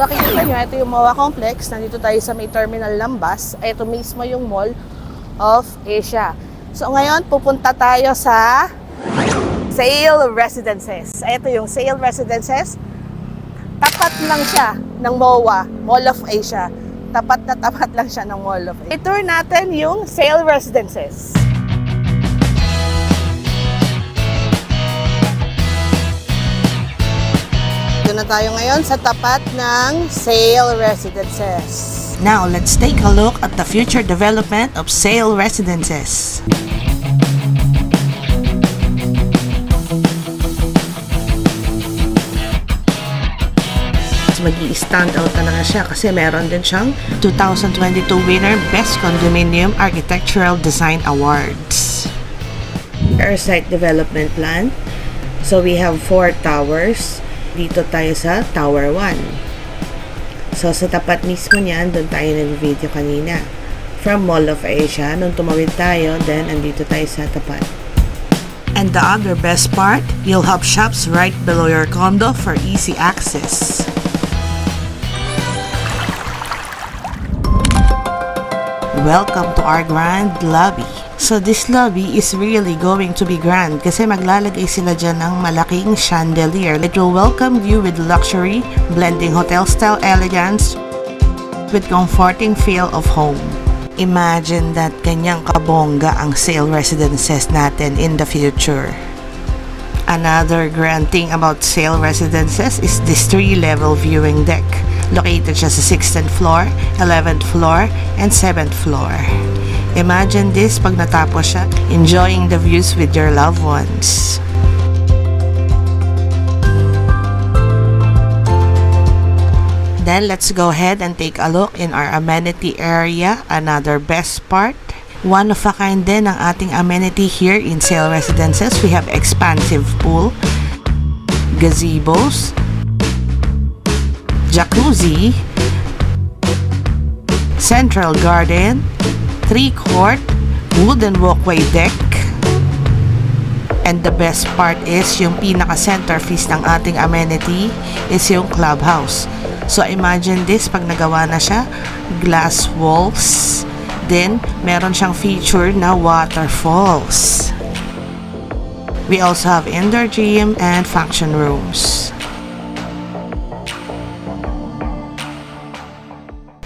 Nakikita nyo, ito yung MOA Complex. Nandito tayo sa may terminal ng bus. Ito mismo yung Mall of Asia. So ngayon, pupunta tayo sa Sale Residences. Ito yung Sale Residences. Tapat lang siya ng MOA, Mall of Asia. Tapat na tapat lang siya ng Mall of Asia. I-tour natin yung Sale Residences. Na tayo ngayon sa tapat ng Sale Residences. Now, let's take a look at the future development of Sale Residences. Mag-i-stand out talaga siya kasi meron din siyang 2022 winner Best Condominium Architectural Design Awards. Airside Development Plan. So we have 4 towers. Dito tayo sa Tower 1. So, sa tapat mismo niyan, doon tayo nag-video kanina. From Mall of Asia, nung tumawid tayo, then andito tayo sa tapat. And the other best part, you'll have shops right below your condo for easy access. Welcome to our grand lobby. So this lobby is really going to be grand kasi maglalagay sila dyan ng malaking chandelier. It will welcome you with luxury, blending hotel-style elegance with comforting feel of home. Imagine that kanyang kabongga ang Sale Residences natin in the future. Another grand thing about Sale Residences is this 3-level viewing deck. Located siya sa 16th floor, 11th floor, and 7th floor. Imagine this pag natapos siya, enjoying the views with your loved ones. Then let's go ahead and take a look in our amenity area, another best part. One of a kind din ang ating amenity here in Sale Residences. We have expansive pool, gazebos, jacuzzi, central garden, 3-court, wooden walkway deck, and the best part is yung pinaka-centerpiece ng ating amenity is yung clubhouse. So imagine this, pag nagawa na siya, glass walls, then meron siyang feature na waterfalls. We also have indoor gym and function rooms.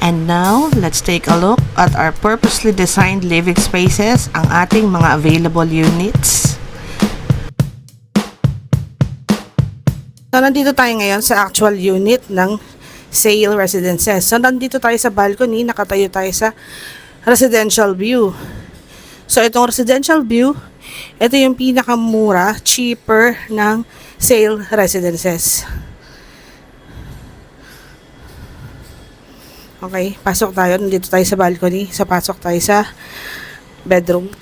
And now, let's take a look at our purposely designed living spaces, ang ating mga available units. So, nandito tayo ngayon sa actual unit ng Sale Residences. So, nandito tayo sa balcony, nakatayo tayo sa residential view. So, itong residential view, ito yung pinakamura, cheaper ng Sale Residences. Okay, pasok tayo. Nandito tayo sa balcony. So, pasok tayo sa bedroom.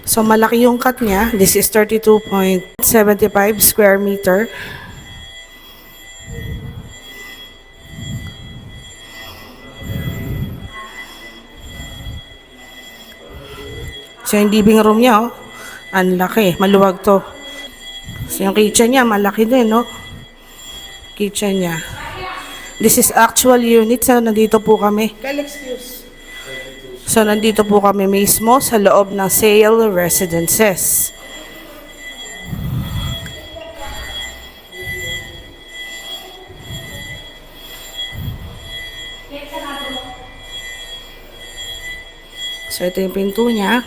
So, malaki yung cut niya. This is 32.75 square meter. So, yung living room niya, oh, ang laki. Maluwag to. So, yung kitchen niya, malaki din, no? Kitchen niya. This is actual unit. So, nandito po kami. So, nandito po kami mismo sa loob ng Sale Residences. So, ito yung pinto niya.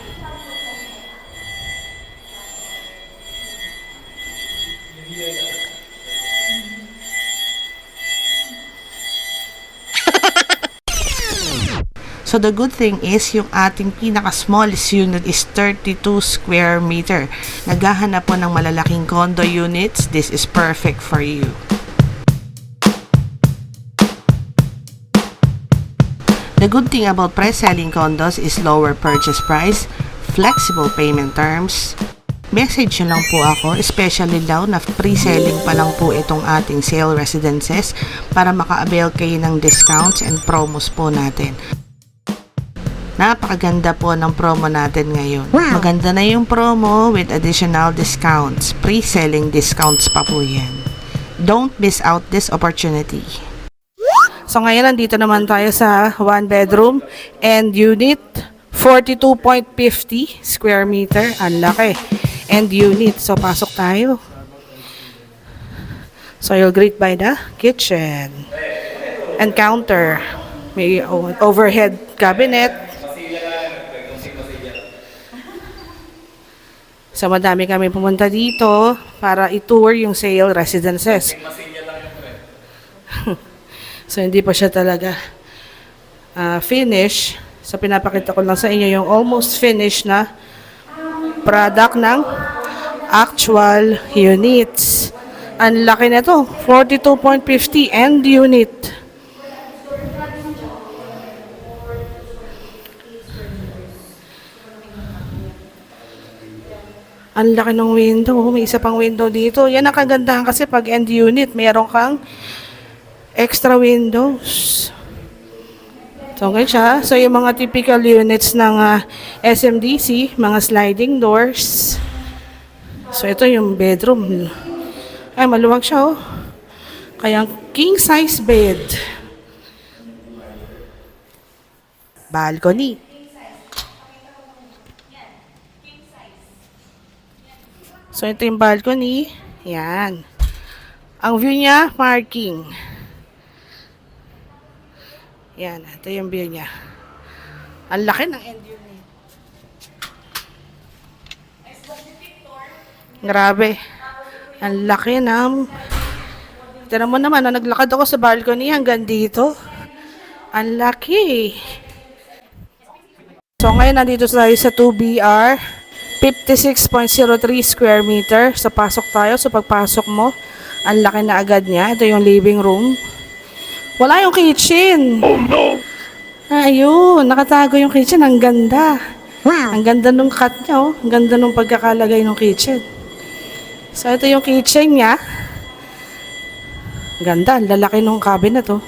So the good thing is, yung ating pinaka-smallest unit is 32 square meter. Naghahanap po ng malalaking condo units, this is perfect for you. The good thing about pre-selling condos is lower purchase price, flexible payment terms. Message nyo lang po ako, especially daw na pre-selling pa lang po itong ating Sale Residences para maka-avail kayo ng discounts and promos po natin. Napakaganda po ng promo natin ngayon. Maganda na yung promo with additional discounts. Pre-selling discounts pa po yan. Don't miss out this opportunity. So ngayon nandito naman tayo sa 1 bedroom and unit, 42.50 square meter. Ang laki. And unit. So pasok tayo. So you'll greet by the kitchen and counter. May overhead cabinet. So madami kami pumunta dito para i-tour yung sale residences. So hindi pa siya talaga finish. So pinapakita ko lang sa inyo yung almost finished na product ng actual units. Ang laki na to, 42.50 end unit. Ang laki ng window, may isa pang window dito. Yan ang kagandahan kasi pag end unit, meron kang extra windows. So, ganyan siya. So, yung mga typical units ng SMDC, mga sliding doors. So, ito yung bedroom. Ay, maluwag siya, oh. Kaya, king size bed. Balcony. So, ito yung balcony. Yan. Ang view niya, parking. Yan, ito yung view niya. Ang laki ng end unit. Grabe. Ang laki ng... Tignan mo naman, naglakad ako sa balcony hanggang dito. Ang laki. So ngayon nandito tayo sa 2BR. 56.03 square meter. So pasok tayo. So pagpasok mo, ang laki na agad niya. Ito yung living room. Wala yung kitchen. Oh no! Ayun, nakatago yung kitchen. Ang ganda. Wow. Ang ganda nung cut niya, oh. Ang ganda nung pagkakalagay ng kitchen. So, ito yung kitchen niya. Ganda, lalaki nung cabinet, oh.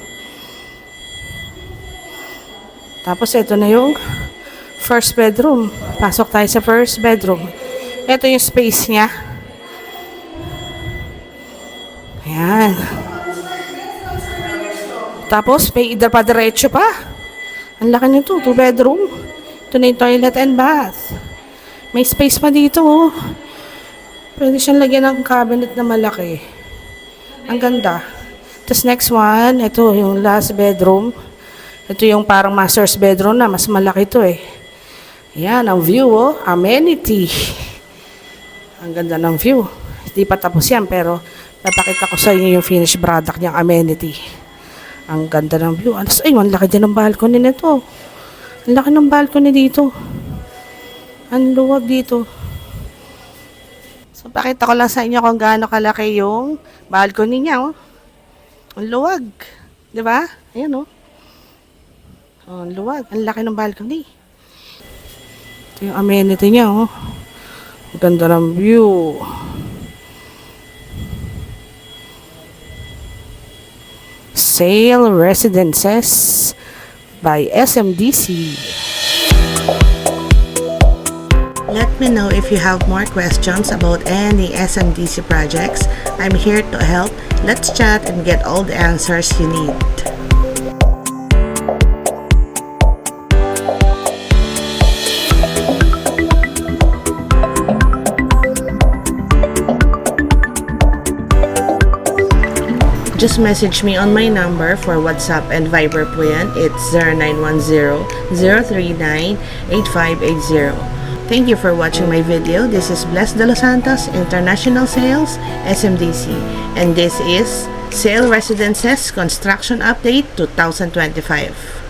Tapos, ito na yung first bedroom. Pasok tayo sa first bedroom. Ito yung space niya. Ayan. Tapos, may idapa-diretso pa. Ang laki nito, 2 bedroom. Ito na yung toilet and bath. May space pa dito, oh. Pwede siyang lagyan ng cabinet na malaki. Ang ganda. Tapos next one, ito yung last bedroom. Ito yung parang master's bedroom na. Mas malaki to eh. Ayan, ang view, oh. Amenity. Ang ganda ng view. Hindi pa tapos yan, pero napakita ko sa inyo yung finished product niyang amenity. Ang ganda ng view. Ay, ang laki din ng balcony nito. Ang laki ng balcony dito. Ang luwag dito. So, pakita ko lang sa inyo kung gaano kalaki yung balcony niya, oh. Ang luwag. Diba? Ayan, oh. Oh, ang luwag. Ang laki ng balcony. Ito yung amenity niya, oh. Ang ganda ng view. Sale Residences by SMDC. Let me know if you have more questions about any SMDC projects. I'm here to help. Let's chat and get all the answers you need. Just message me on my number for WhatsApp and Viber po yan. It's 0910-039-8580. Thank you for watching my video. This is Bless De Los Santos, International Sales, SMDC. And this is Sale Residences Construction Update 2025.